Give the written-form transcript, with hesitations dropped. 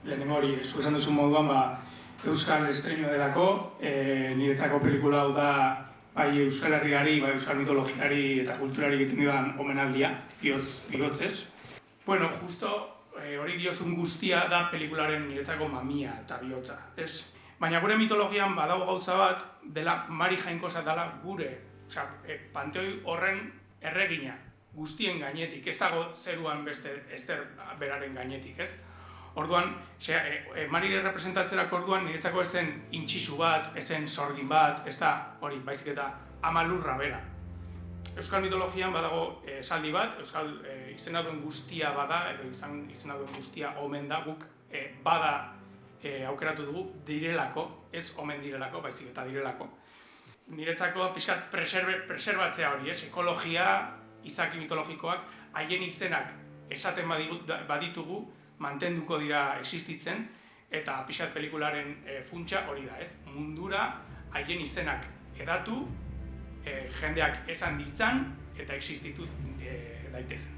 lehenengo hori, esan duzu moduan, Euskal estreino delako, niretzako pelikula hau da bai Euskal Herriari, bai Euskal mitologiari eta kulturari egiten dudan omenaldia, bihotzez. Bueno, justo hori diozun guztia da pelikularen niretzako mamia eta bihotza, ez? Baina gure mitologian badago gauza bat, dela Mari Jainkosa dela gure, panteoi horren erregina, guztien gainetik, ez dago zeruan beste Ester beraren gainetik, ez? Orduan, Mari representatzerako orduan niretzako ezen intxisu bat, ezen sorgin bat, ez da hori, baizik eta ama lurra bera. Euskal mitologian badago esaldi bat, Euskal izena duen guztia bada, edo izena duen guztia omen da, guk bada aukeratu dugu direlako, ez omen direlako, baizik eta direlako. Niretzako pixkat preserbatzea hori, ekologia, izaki mitologikoak, haien izenak esaten baditugu, mantenduko dira existitzen, eta pixkat pelikularen funtsa hori da, ez? Mundura haien izenak edatu, jendeak esan ditzan eta existitu daitezen.